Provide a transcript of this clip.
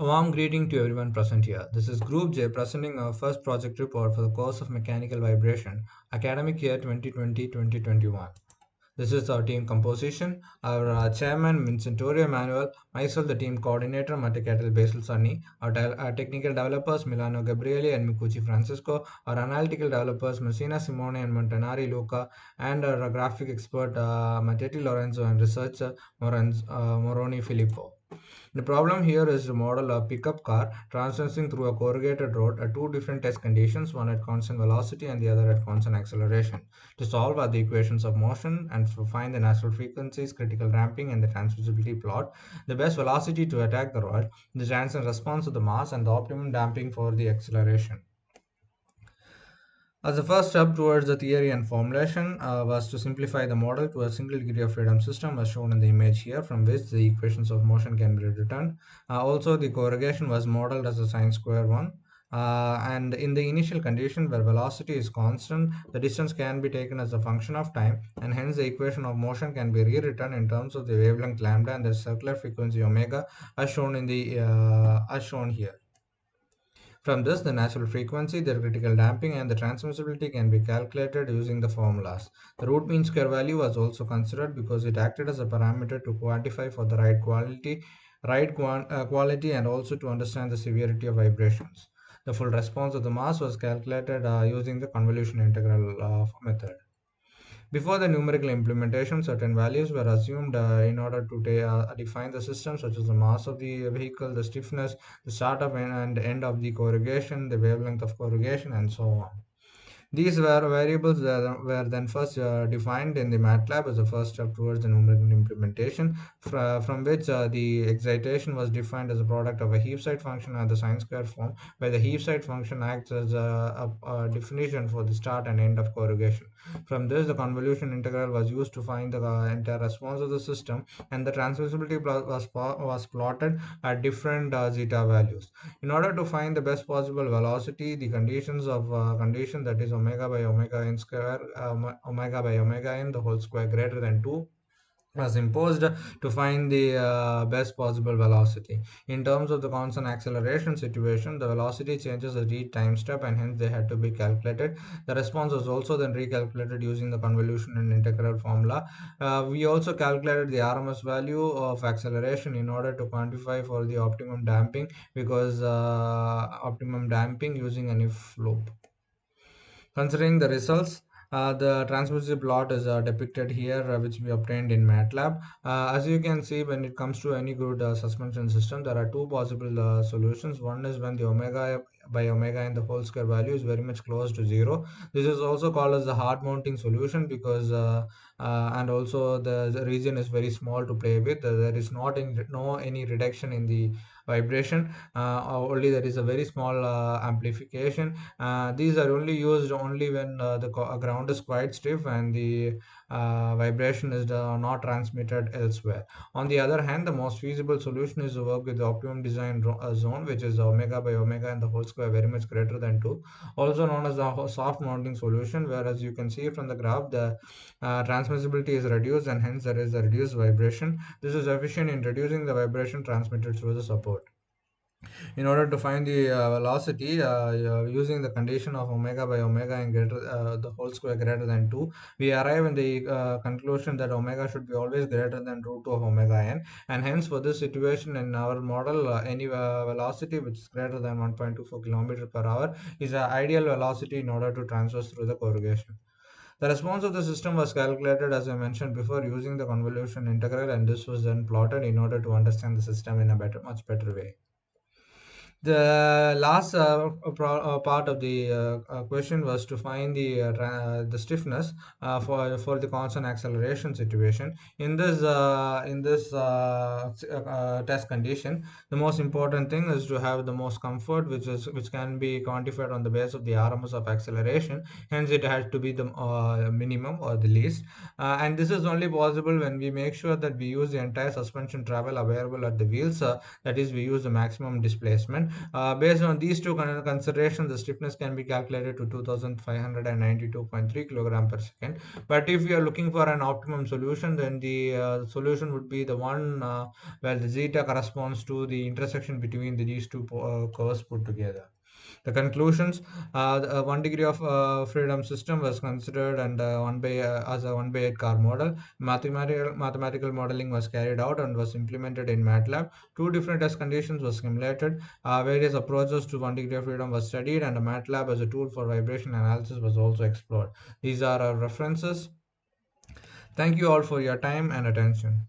A warm greeting to everyone present here. This is Group J presenting our first project report for the course of Mechanical Vibration, academic year 2020-2021. This is our team composition. Our chairman, Vincentore Manuel, myself, the team coordinator, Matikatel Basil Sunny, our technical developers, Milano Gabriele and Mikuchi Francesco, our analytical developers, Messina Simone and Montanari Luca, and our graphic expert, Mattetti Lorenzo, and researcher, Moroni Filippo. The problem here is to model a pickup car transiting through a corrugated road at two different test conditions, one at constant velocity and the other at constant acceleration. To solve are the equations of motion and to find the natural frequencies, critical damping, and the transmissibility plot, the best velocity to attack the road, the transient response of the mass, and the optimum damping for the acceleration. As the first step towards the theory and formulation was to simplify the model to a single degree of freedom system as shown in the image here, from which the equations of motion can be written. Also, the corrugation was modeled as a sine square one. And in the initial condition where velocity is constant, the distance can be taken as a function of time, and hence the equation of motion can be rewritten in terms of the wavelength lambda and the circular frequency omega as shown here. From this, the natural frequency, the critical damping, and the transmissibility can be calculated using the formulas. The root mean square value was also considered because it acted as a parameter to quantify for the quality, and also to understand the severity of vibrations. The full response of the mass was calculated using the convolution integral method. Before the numerical implementation, certain values were assumed in order to define the system, such as the mass of the vehicle, the stiffness, the start of and end of the corrugation, the wavelength of corrugation, and so on. These were variables that were then first defined in the MATLAB as a first step towards the numerical implementation, from which the excitation was defined as a product of a heave side function and the sine square form, where the heave side function acts as a definition for the start and end of corrugation. From this, the convolution integral was used to find the entire response of the system, and the transmissibility was plotted at different zeta values. In order to find the best possible velocity, the condition, that is omega by omega n square, omega by omega n the whole square greater than 2, was imposed to find the best possible velocity. In terms of the constant acceleration situation, the velocity changes at each time step, and hence they had to be calculated. The response was also then recalculated using the convolution and integral formula. We also calculated the RMS value of acceleration in order to quantify for the optimum damping, because optimum damping using an if loop. Considering the results, the transmissive plot is depicted here, which we obtained in MATLAB. As you can see, when it comes to any good suspension system, there are two possible solutions. One is when the omega by omega and the whole square value is very much close to zero. This is also called as the hard mounting solution, because and also the region is very small to play with. There is not any reduction in the vibration. Only there is a very small amplification. These are only used only when the ground is quite stiff and the vibration is not transmitted elsewhere. On the other hand, the most feasible solution is to work with the optimum design zone, which is omega by omega and the whole square very much greater than 2, also known as the soft mounting solution, whereas you can see from the graph the transmissibility is reduced, and hence there is a reduced vibration. This is efficient in reducing the vibration transmitted through the support. In order to find the velocity, using the condition of omega by omega and the whole square greater than 2, we arrive in the conclusion that omega should be always greater than root 2 of omega n, and hence for this situation in our model, any velocity which is greater than 1.24 kilometer per hour is an ideal velocity in order to transverse through the corrugation. The response of the system was calculated, as I mentioned before, using the convolution integral, and this was then plotted in order to understand the system in a much better way. The last part of the question was to find the stiffness for the constant acceleration situation. In this test condition, the most important thing is to have the most comfort, which can be quantified on the basis of the RMS of acceleration. Hence, it has to be the minimum or the least, and this is only possible when we make sure that we use the entire suspension travel available at the wheels. That is, we use the maximum displacement. Based on these two considerations, the stiffness can be calculated to 2592.3 kilogram per second. But if you are looking for an optimum solution, then the solution would be the one where the zeta corresponds to the intersection between these two curves put together. The conclusions: the 1 degree of freedom system was considered and as a 1 by 8 car model. Mathematical modeling was carried out and was implemented in MATLAB. Two different test conditions were simulated. Various approaches to 1 degree of freedom was studied, and MATLAB as a tool for vibration analysis was also explored. These are our references. Thank you all for your time and attention.